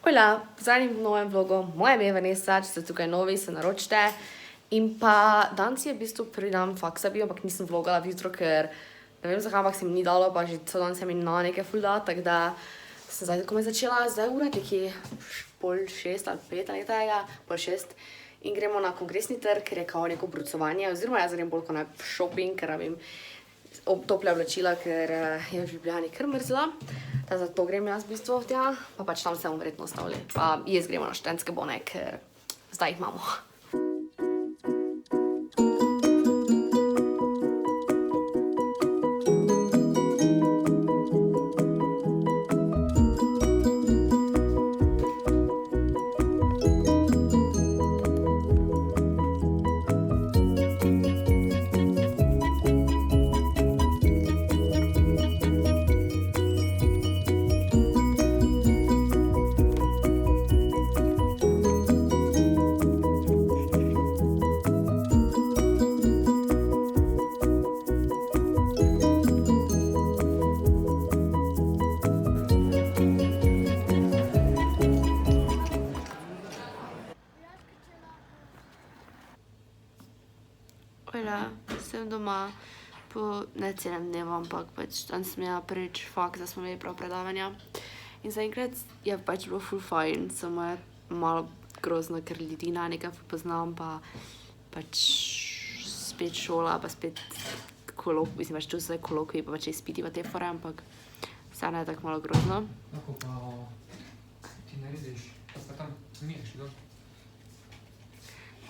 Hola, pozdravljeni v novem vlogu. Moje ime je Vanessa, če ste tukaj novi, se naročite. In pa danes je v bistvu prvi dan faksa bil, ampak nisem vlogala jutro, ker ne vem zakaj, ampak se mi ni dalo, pa že cel dan se mi na nekaj ful da, tako da sem zdaj komaj začela, zdaj ura nekje 5:30 ali 5 ali tega, 5:30. In gremo na kongresni trg, ker je kao neko brucovanje, oziroma jaz grem bolj kot na shopping, ker rabim tople oblačila, ker je v Ljubljani kar mrzla. Zato grem jaz v bistvu tja, pa pač tam se bom verjetno ostavili. Pa jaz gremo na študentske bone, ker zdaj jih imamo. Hola, sem doma po ne celem dnevu, ampak pač tam sem imela prvič faks, da smo imeli prav predavanja. In zaenkrat je pač bilo ful fajn, samo je malo grozno, ker ljudi na nekaj poznam, pa pač spet šola, pa spet mislim pač tu so kolokviji, pa pač izpiti pa te fore, ampak vseeno je tako malo grozno. Lahko pa ti narediš, pa sta tam smiješ, da?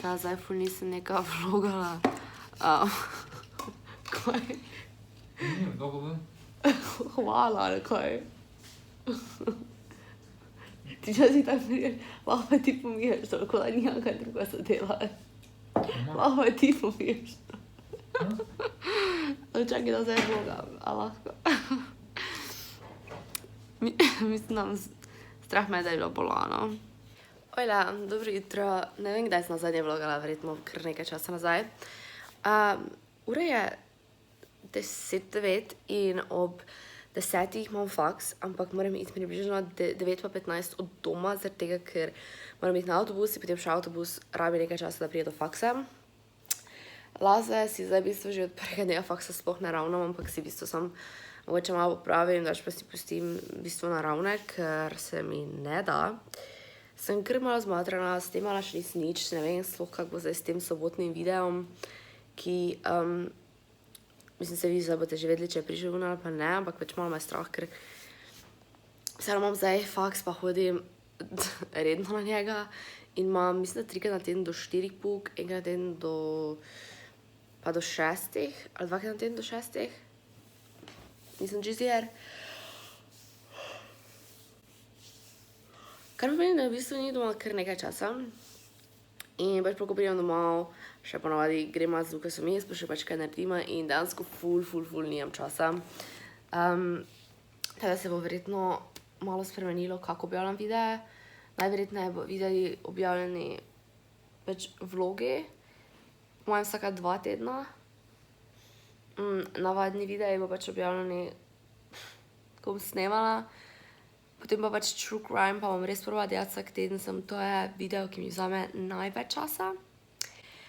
Da, zdaj ful nisem neka vlogala. Kaj? Ni, dolgo ven. Hvala, ali kaj? Ti časi tako priješ, lahko pa ti pomiješ toliko, da nijam kaj druga se dela. Lahko pa ti pomiješ to. Čakaj, da zdaj vlogam, a lahko? Mislim, da strah me je, da je bilo bolano. Hola, dobro jutro. Ne vem, kdaj sem nazadnje vlogala, verjetno kar nekaj časa nazaj. Ura je 10:09 in ob 10 imam faks, ampak moram iti približno 9:15 od doma, zaradi tega, ker moram iti na avtobus in potem še avtobus rabi nekaj časa, da pride do faksa. Lase si zdaj v bistvu že od prvega dneva faksa sploh ne ravnam, ampak si v bistvu sam mogoče malo popravim, dač pa si pustim v bistvu naravne, ker se mi ne da. Sem kar malo zmatrana, s tem še nisem nič, ne vem sploh, kako bo zdaj s tem sobotnim videom, ki, mislim, se vi zdaj boste že vedeli, če je prišel ven ali pa ne, ampak pač malo me je strah, ker vseeno imam zdaj faks, pa hodim redno na njega in imam, mislim, da 3-krat na teden do 4 pouk, 1-krat na teden do 6, ali 2-krat na teden do 6. Nisem čisto ziher. Kar pomeni, da v bistvu ni doma kar nekaj časa. In pač ko pridem domov, še ponovadi grem z Lukasom jaz, pa še pač kaj naredimo in dejansko ful nimam časa. Teda se bo verjetno malo spremenilo, kako objavljam videe. Najverjetneje bo videi objavljeni pač vlogi, mojem vsaka 2 tedna. Navadni videi bo pač objavljeni, ko bom snemala. Potem pa pač true crime, pa bom res probala delati vsak teden, to je video, ki mi vzame največ časa.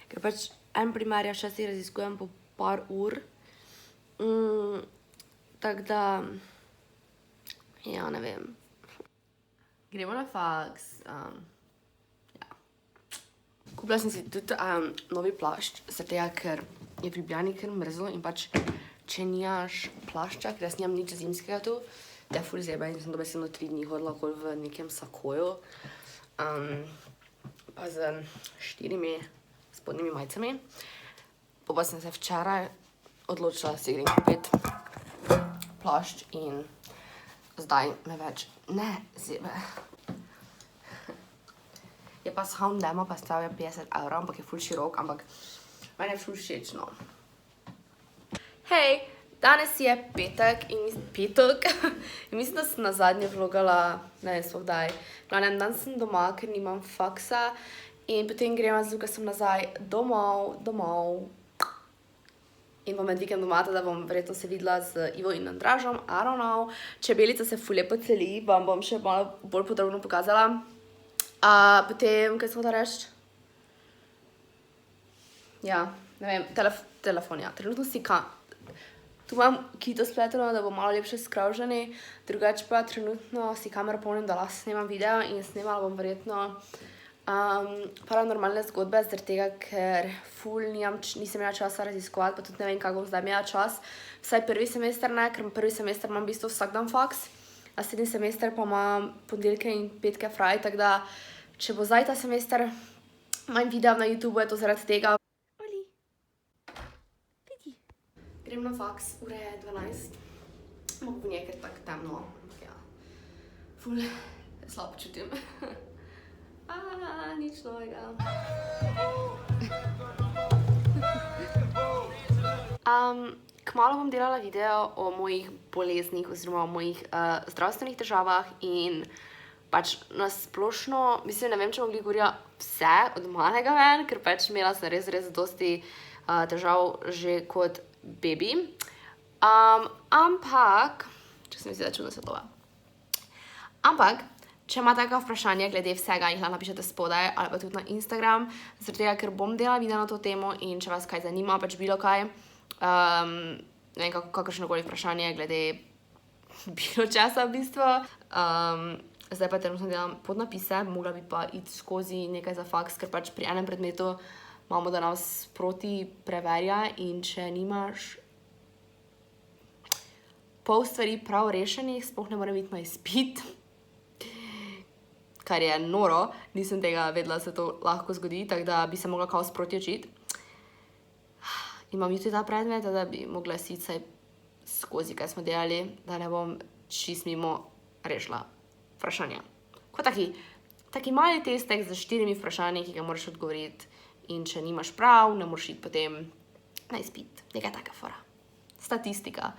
Ker pač en primer ja še si raziskujem po par ur. Tako da, ja, ne vem. Gremo na faks. Ja. Kupila sem si tudi novi plašč, zaradi tega, ker je v Ljubljani kar mrzlo in pač, če nimaš plašča, ker jaz nimam nič zimskega tu, te ful zebe in sem dobesedno 3 dni hodila okoli v nekem sakoju, pa z 4 spodnjimi majicami. Pa sem se včeraj odločila, da si grem kupiti plašč in zdaj me več ne zebe. Je pa s H&M, pa stal je 50 €, ampak je ful širok, ampak meni je ful všeč, no. Hej! Danes je petek in mislim, da sem nazadnje vlogala, ne vem sploh kdaj. Glavnem, danes sem doma, ker nimam faksa in potem grem z Lukasom nazaj domov. in bom med vikendom doma, da bom verjetno se videla z Ivo in Andražom, I don't know. Čebelica se ful lepo celi, vam bom še malo bolj podrobno pokazala. Potem, kaj sem hočela reči? Ja, ne vem, telefon, ja. Trenutno si tu imam kito spleteno, da bo malo lepše skravženi, drugače pa trenutno si kamero polnim, da lahko snemam video in snemala bom verjetno paranormalne zgodbe, zaradi tega, ker ful nisem imela časa raziskovati, pa tudi ne vem, kako bom zdaj imela čas. Vsaj prvi semester ne, ker prvi semester imam v bistvu vsak dan faks, naslednji semester pa imam ponedeljke in petke fraj, tako da, če bo zdaj ta semester manj video na YouTube, je to zaradi tega. Oli, vidi. Grem na faks, ure je 12. Mogo bo nekaj tako temno, ampak ja, ful slabo čutim. Nič novega. Kmalu bom delala video o mojih boleznih oziroma o mojih zdravstvenih težavah in pač nasplošno, mislim, ne vem, če bom govorila vse od malega ven, ker pač imela sem res dosti težav že kot baby. Ampak, če sem mislila čudna svetova. Ampak, če imate kakšno vprašanje glede vsega, jih lahko napišete spodaj ali pa tudi na Instagram, zaradi tega, ker bom delala video na to temo in če vas kaj zanima, pač bilo kaj, ne vem, kakršnokoli vprašanje glede bilo časa v bistvu. Zdaj pa trenutno delam podnapise, mogla bi pa iti skozi nekaj za faks, ker pač pri enem predmetu imamo, da nas proti preverja in če nimaš pol stvari prav rešenih, sploh ne morem iti na izpit. Kar je noro, nisem tega vedela, da se to lahko zgodi, tako da bi se mogla kao sproti učiti. Imam jutri ta predmet, da bi mogla si vsaj skozi, kaj smo delali, da ne bom čist mimo rešila vprašanja. Kot taki mali testek z 4 vprašanji, ki ga moraš odgovoriti in če nimaš prav, ne moraš iti potem na izpit. Nekaj taka fora. Statistika.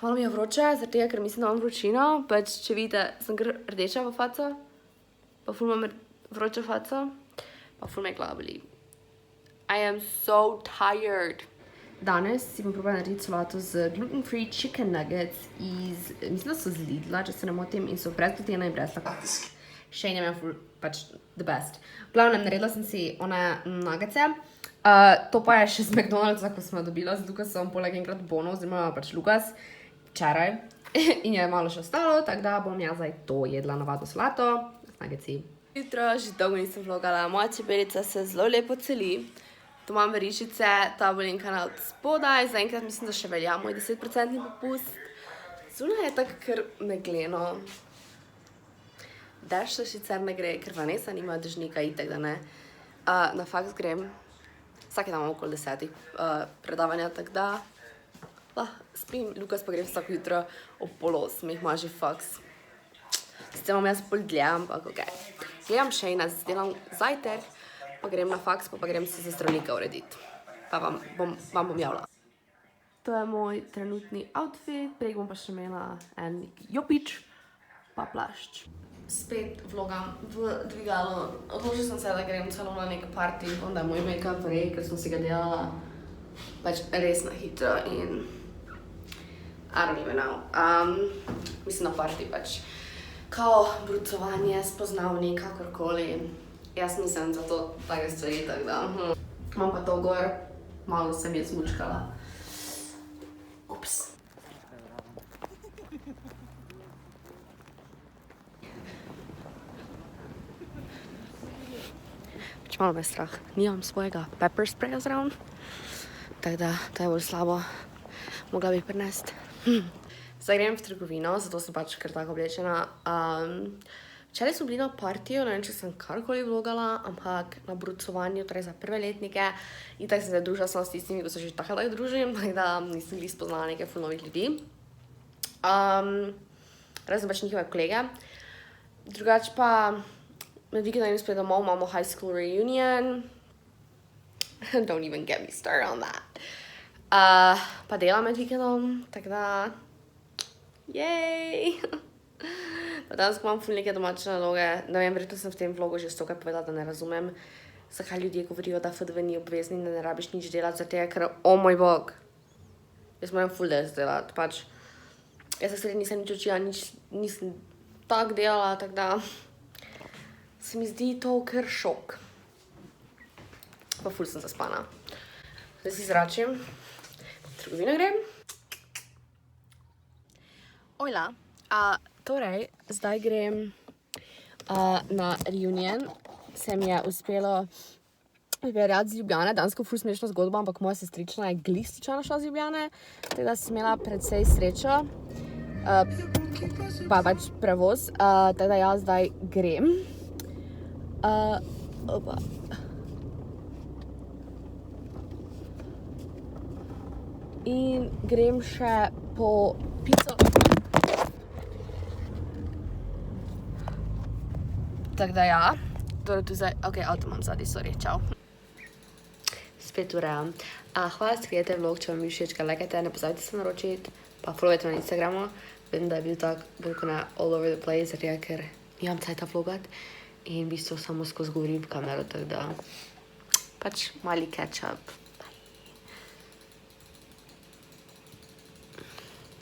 Malo mi je vroče, zaradi tega, ker mislim, da imam vročino. Pač, če vidite, sem kar rdeča v faco, pa ful imam vročo faco, pa ful me glava boli. I am so tired. Danes si bom probala narediti solato z gluten-free chicken nuggets iz, mislim, da so z Lidla, če se ne motim, in so brez glutena in brez laktoze. Shane je ful, pač the best. V glavnem, naredila sem si one nuggetse. To pa je še z McDonald'sa, ko smo dobila z Lukasom, poleg enkrat bonov, oziroma pač Lukas, včeraj. In je malo še ostalo, tako da bom jaz zdaj to jedla navadno solato, z nuggetsi. Jutro, že dolgo nisem vlogala, moja čebelica se zelo lepo celi. Tu imam verižice, ta bolinka na spodaj, zaenkrat mislim, da še velja moj 10% popust. Zunaj je tako kar megleno. Dež se sicer ne gre, ker Vanessa nima dežnika itak, da ne. Na faks grem. Vsake dan imam okoli 10 predavanja, tako da spim. Lukas pa gre vsako jutro ob 7:30, ima že faks. Sicer imam jaz pol dlje, ampak okej. Gledam Shane, delam zajtrk, pa grem na faks, pa grem si za zdravnika urediti. Pa vam bom javila. To je moj trenutni outfit, prej bom pa še imela en jopič, pa plašč. Spet vlogam v dvigalo. Odločila sem se, da grem celo na nek party, onda je moj make-up vrej, ker sem si ga delala pač res na hitro in I don't even know. Mislim na party pač kao brucovanje, spoznavni, kakorkoli. Jaz nisem za to take stvari, tako da. Imam pa to gor, malo se mi je zmučkala. Ups. Malo me strah, nimam svojega pepper spraya zraven, tako da to je bolj slabo, mogla bi prinesti. Zdaj grem v trgovino, zato sem pač kar tako oblečena. Včeraj smo bili na partiju, ne vem, če sem karkoli vlogala, ampak na brucovanju, torej za prve letnike. In tako sem se družila s tistimi, ko se že tako družim, tako da nisem bili spoznala nekaj ful novih ljudi. Razen pač njihove kolege. Drugač pa med vikendom in spred domov imamo high school reunion. Don't even get me started on that. Pa delam med vikendom, tako da jej! Pa danes imam ful neke domače naloge. Ne vem, verjetno sem v tem vlogu že stokrat povedala, da ne razumem zakaj ljudje govorijo, da FDV ni obvezni in da ne rabiš nič delati, zato ker, o moj bog, jaz moram ful des delati, pač. Jaz se sredi nisem nič učila, nisem tak delala, tako da se mi zdi to kar šok. Pa ful sem zaspana. Zdaj si zračim, v trgovino grem. Ojla, torej, zdaj grem na reunion. Se mi je uspelo pripeljati z Ljubljane, dansko ful smešna zgodba, ampak moja sestrična je glih slučajno šla z Ljubljane, tako da sem imela precej srečo, pa pač prevoz, tako da jaz zdaj grem. Opa. In grem še po pico. Tako da ja, torej tu zdaj, ok, avto imam zadaj, sorry, čau. Spet urejam. Hvala, da ste gledate vlog, če vam je všeč, ga lajkajte, ne pozabite se naročiti, pa followajte me na Instagramu. Vem, da je bil tak, veliko ne all over the place, zato ker nimam cajta vlogat in v bistvu samo skozi govorim v kamero, tako da pač mali catch up.